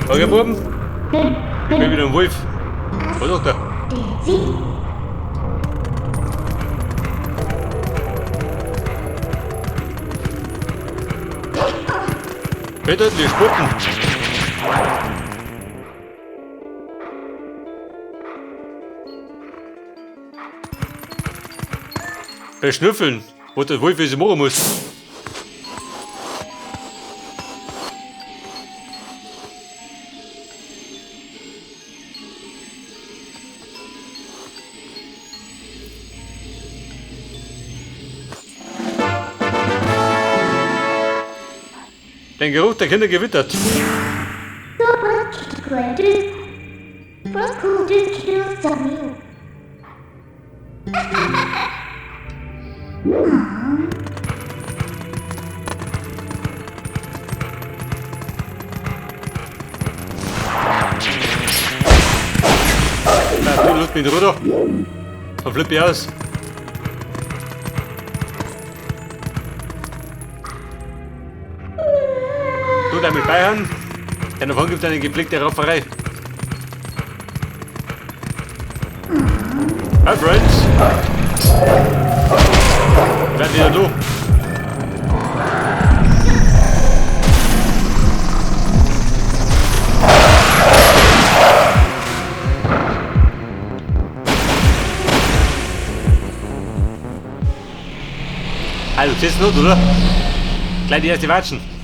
Okay, Buben. Ich bin wieder ein Wolf. Was sagt er? Bitte, die spucken. Beschnüffeln, was der Wolf jetzt machen muss. Den Geruch der Kinder gewittert. Na, du Lust mit runter. Dann flipp ich aus. Du damit speichern. Dann davon gibt es eine gepflegte Rauferei. Hi Friends! Bleib wieder du! Also, du siehst nicht, oder? Gleich die erste Watschen.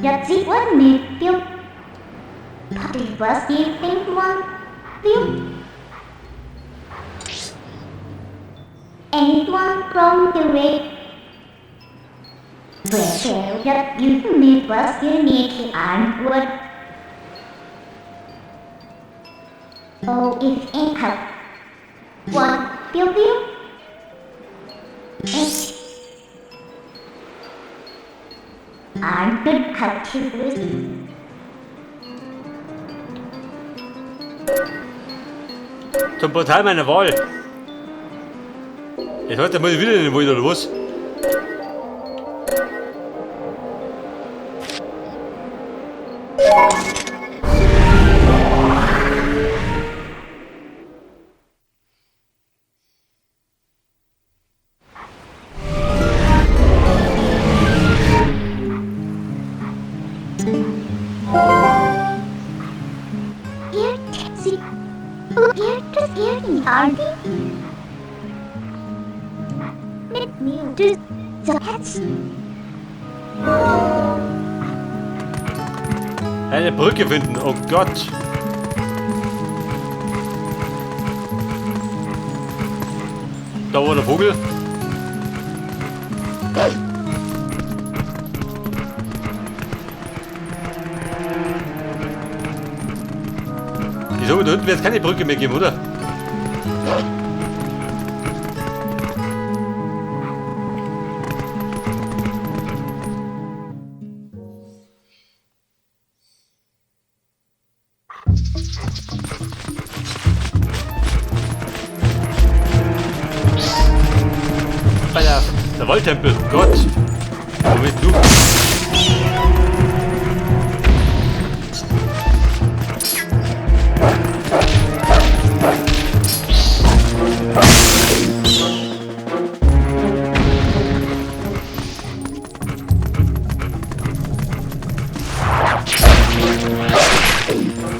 Nhập sĩ quán mệt tiêu Thì quá xí tinh hoa tiêu Anyone from the way Where shall nhập you mệt quá xí mệt thì án quật Oh, if ain't help One tiêu tiêu Eight Aren't good cultures. Zum Portal meiner Wahl. Jetzt heute mal wieder in den Wald oder was? Eine Brücke finden, oh Gott! Da war der Vogel. Wieso? Da unten wird es keine Brücke mehr geben, oder? Der Waldtempel, Gott! Moment, du!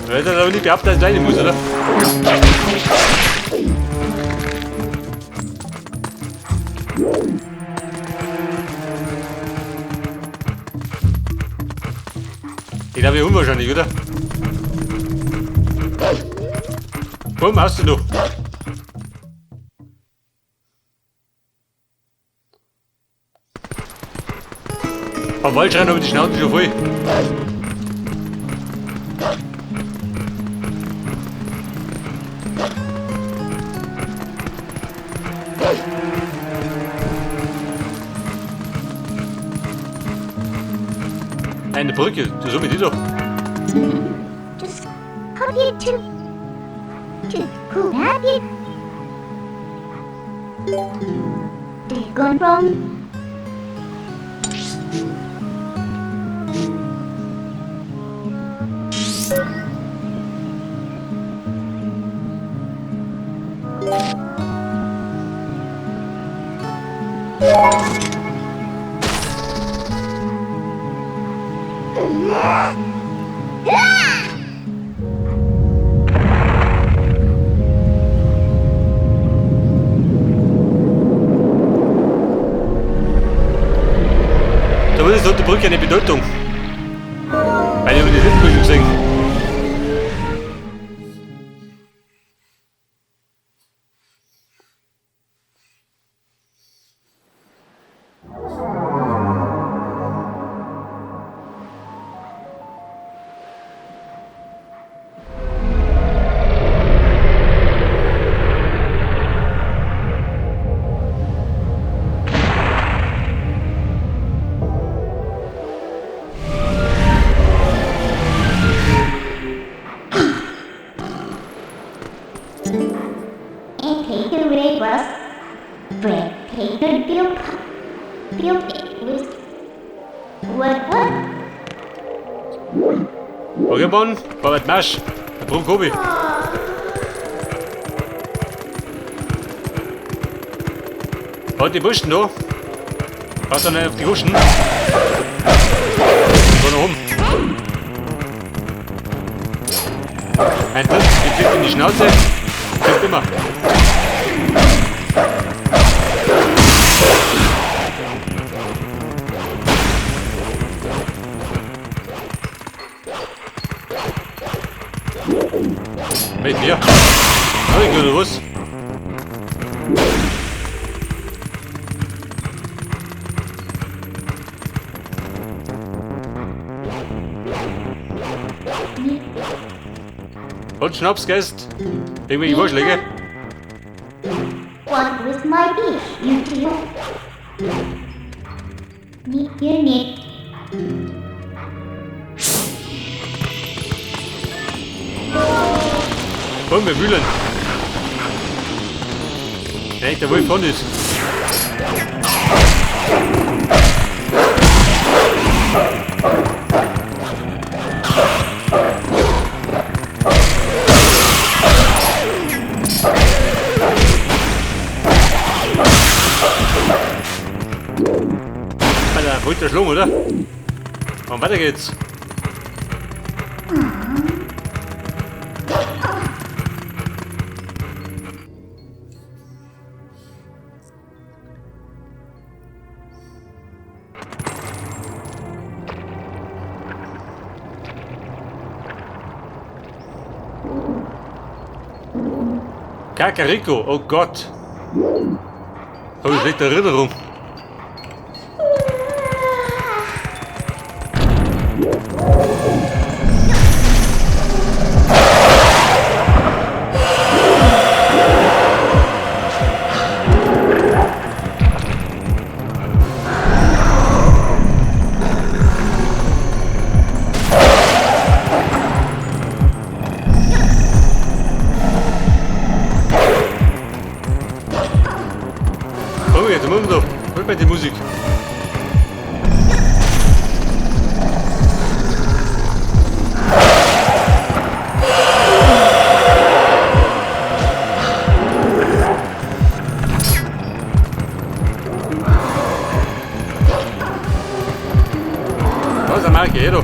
Du hättest aber nicht gehabt, dass ich rein muss, oder? Ich glaube, ja unwahrscheinlich, oder? Warum hast du noch? Am Waldschrein habe ich die Schnauze schon voll. Eine Brücke, du so mit dir doch. Just help you to who have you? Did you go wrong? Da wurde so die Brücke eine Bedeutung. Weil ich habe die Liftbrücke gesehen. Pokémon, Robert Marsch, der Brunkobi. Haut die Buschen da. Pass dann auf die Buschen. So nach oben. Ein Tritt, die Tritt in die Schnauze. Tritt immer. Mit mir? Hab ich oder was? Und Schnapsgast? Irgendwelche Vorschläge? What was my dish, you two? You need. Wollen wir wühlen? Nein, der Wolf von ist. Alter, holt der Schlung, oder? Und weiter geht's. Kakariko, oh Gott. Habe ich schlechte Erinnerung. Hört mal die Musik. Was am Marke, du?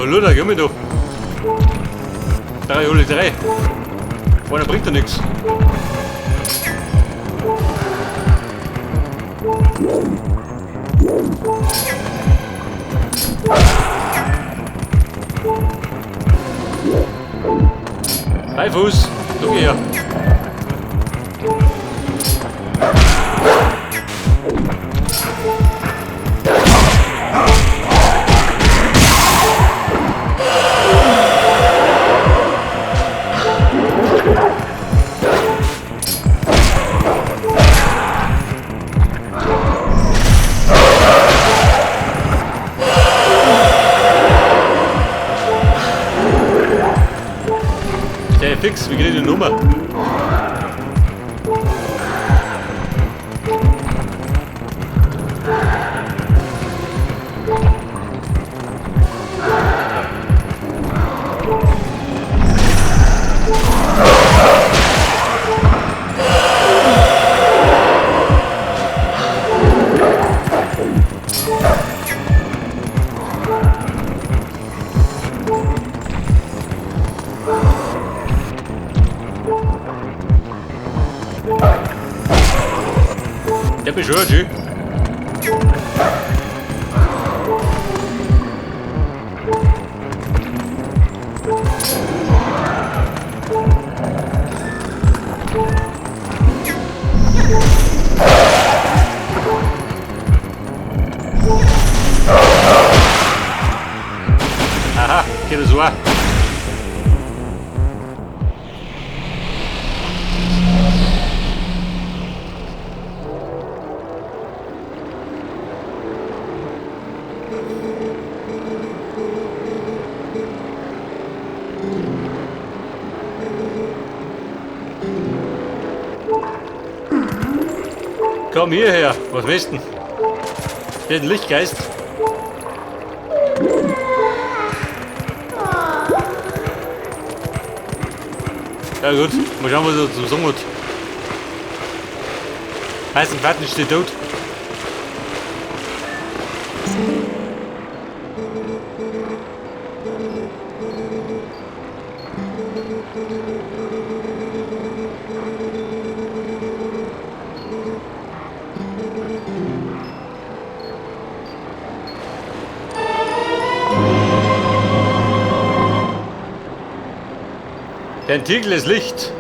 Luder, geh mir doch. 3 Hole 3. Vorne bringt er nichts. Fuß. Du geh her. Sehr fix, wie geht die Nummer? Der beschwört sie. Aha, geht das so. Komm hierher, was willst du denn? Der ein Lichtgeist. Ja gut, mal schauen, was er zum Song hat. Heißt ein Fertig steht tot. Der Titel ist Licht.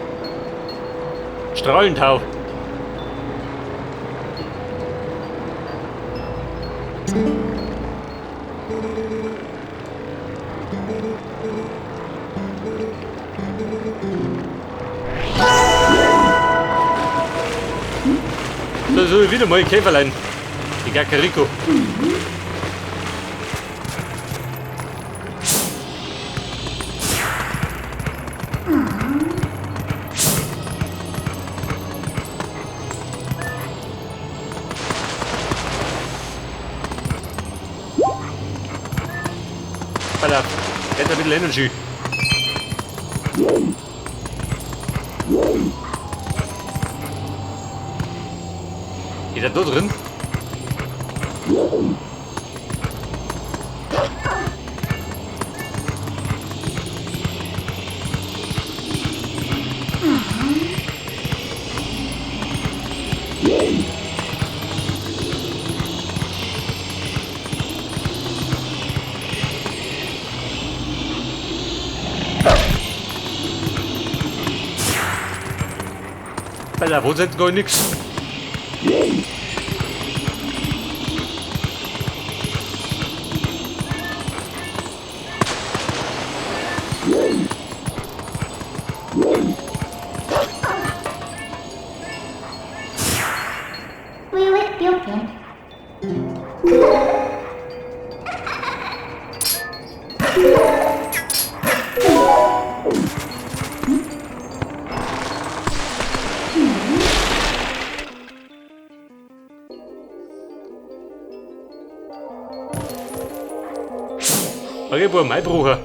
Strahlentau. So wieder mal Käferlein. Die Gakariko. Alter, jetzt ein bisschen Energy. Ist er da drin? Alter, wo sind gar nix? Willkommen. Okay, wo mein Bruder.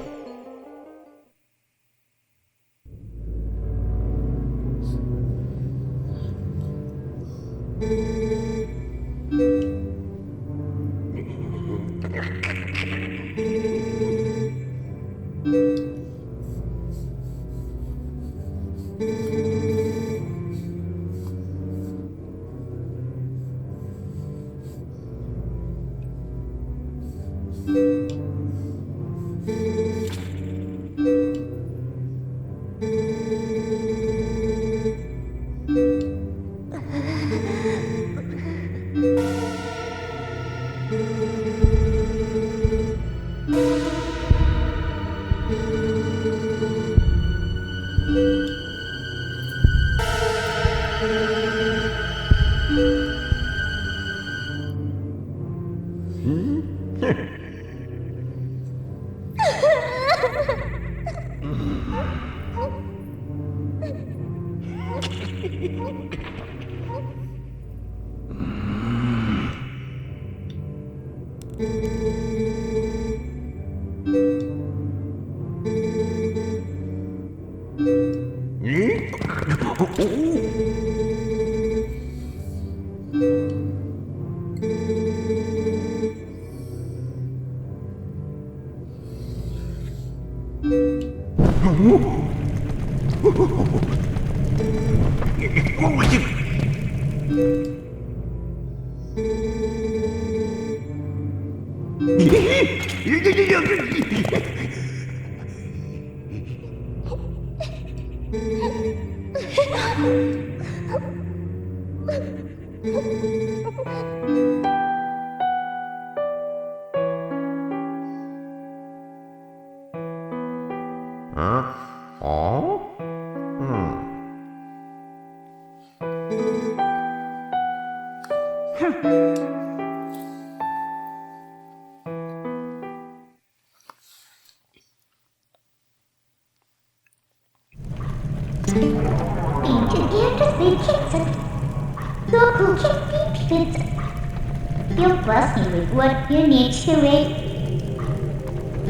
Integrierte Bildkiste. Doku Kindbildkiste. You first in what you need to read.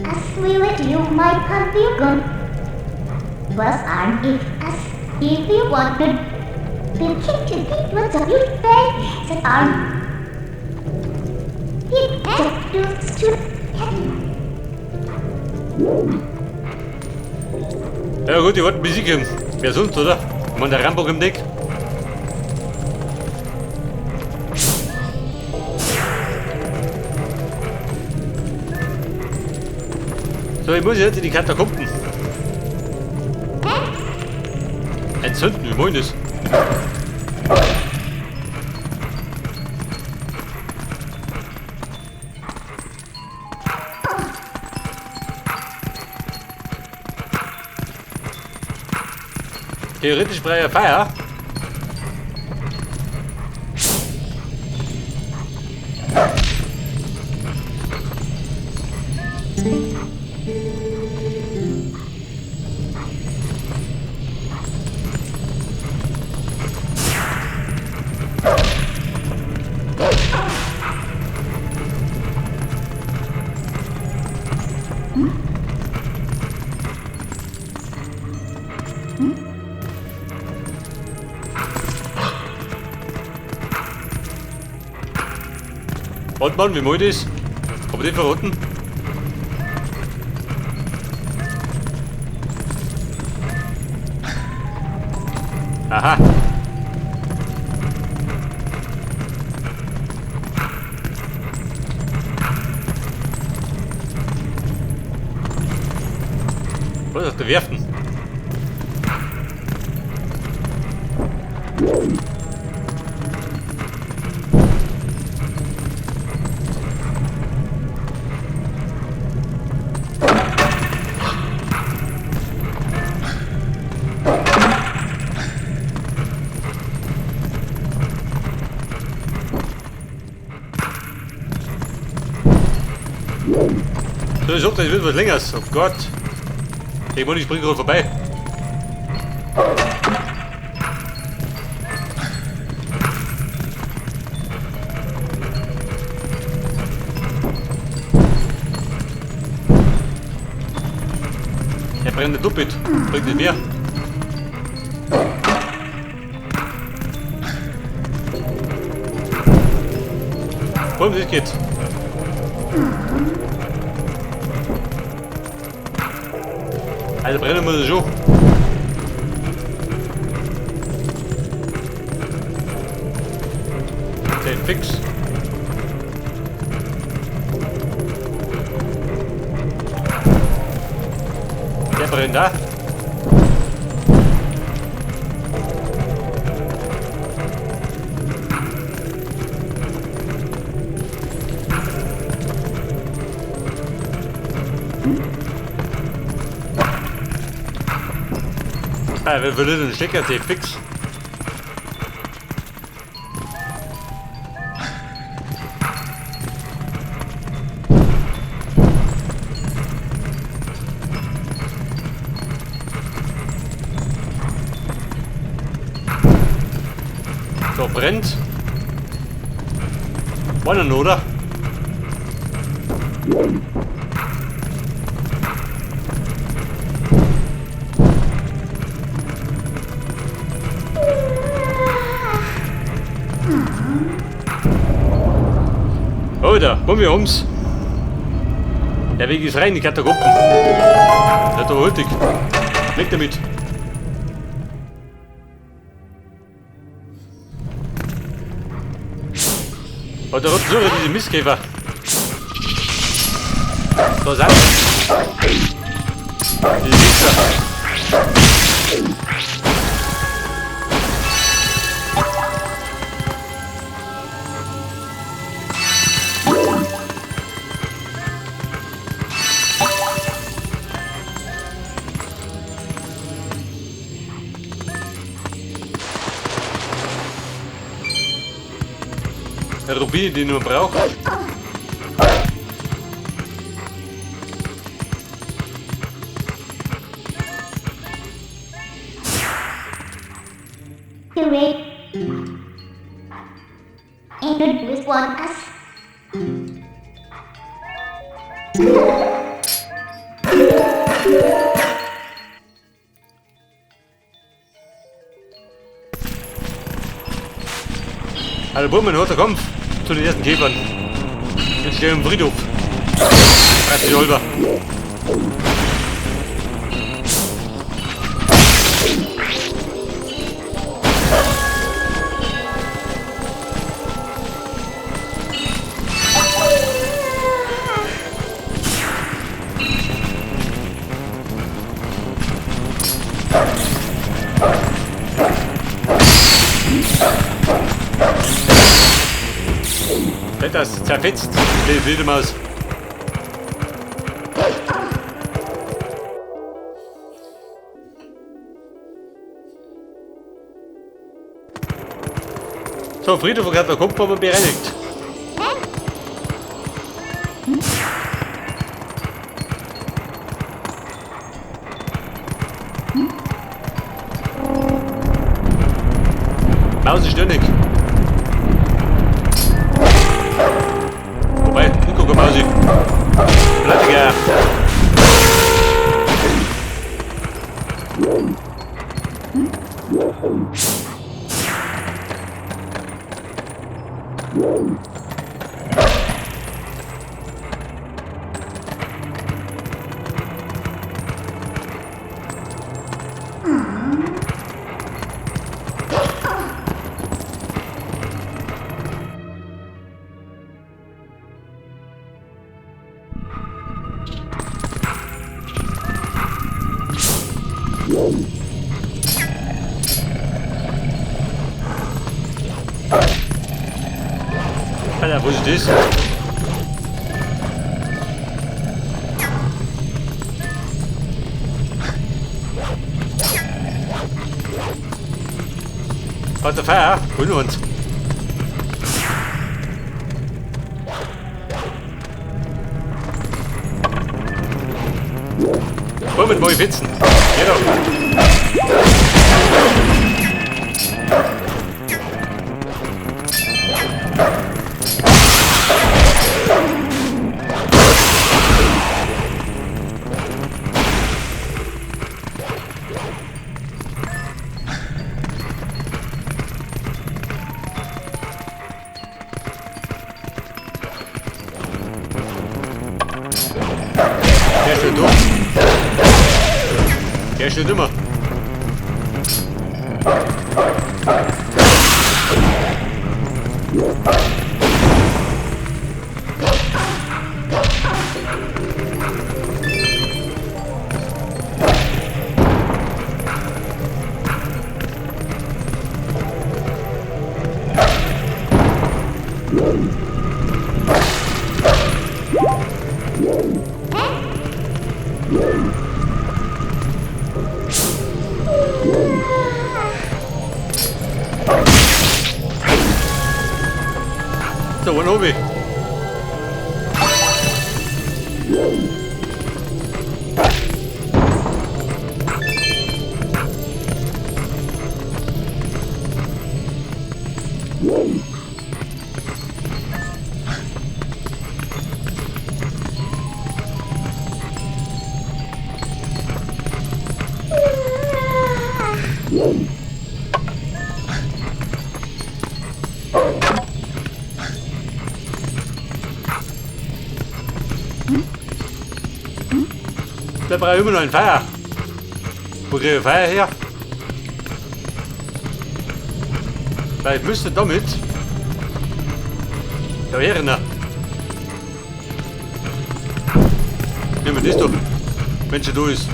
As we let you my pavilion. Was arm if as if you wanted. Bildkiste be what of your face that arm. It just to Ja gut, ich wollte Musik hören. Wer sonst, oder? Ich meine, der Rambo im Deck. So, ich muss jetzt in die Katakomben. Entzünden, wie wollen das? Theoretisch freie Feier. Warte mal, wie mal das? Kann man den verraten? Aha. Was ist der Werfen? So, ich hoffe, das wird was Längeres. Oh Gott. Ich springe gerade vorbei. Er brennt doppelt. Bringt nicht mehr. Komm, das geht. Also brennen muss es schon. Okay, fix. Der brennt da. Ah, wir würden den Stecker fix. So, brennt. Wollen, oder? Oh, da, komm wir ums. Der Weg ist rein in die Katakomben. Na, da holt dich. Weg damit. Oh, da roten so diese Mistkäfer. Da sind sie. Die Wichser. Der Rubin, den man braucht. Zurück. And with one us. Alle Bummen, harter Kampf zu den ersten Käfern. Jetzt stehen wir im Friedhof. 30 Holber. Das zerfetzt, die wilde Maus. So, Friedhof hat der Kopf aber bereinigt. Maus ist stönig. Wobei, guck mal, Mausi. Blattiger. Alter, wo ist das? Was der Feier? Holen wir uns. Womit wollen wir witzen? Genau. Der ist schon dumm. Der ist schon dümmer. So, one over. Da brauche ich immer noch ein Feuer. Wo kriege ich Feuer her? Weil ich müsste damit. Da wäre er. Nehmen wir das doch. Wenn schon da ist.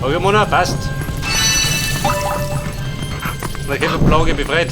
Okay, Mona, passt. Da geht die Plage befreit.